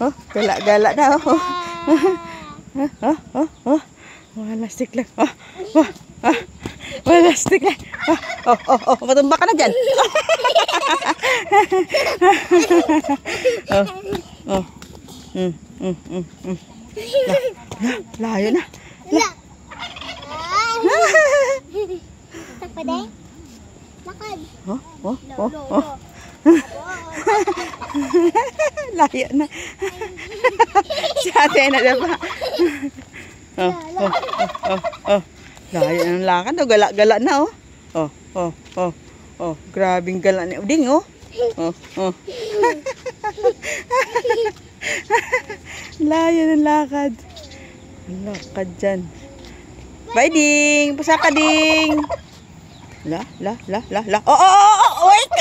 Oh, galak-galak dah. Wala stick lang. Wala stick lang. Matumba ka na dyan. Layo na. Takpaday. Lakad. Layo na. Si ate na diba? Layo ng lakad. Gala-gala na. Grabing gala ni Uding. Layo ng lakad. Lakad dyan. Bye, Ding. Pusa ka, Ding. La. Wait!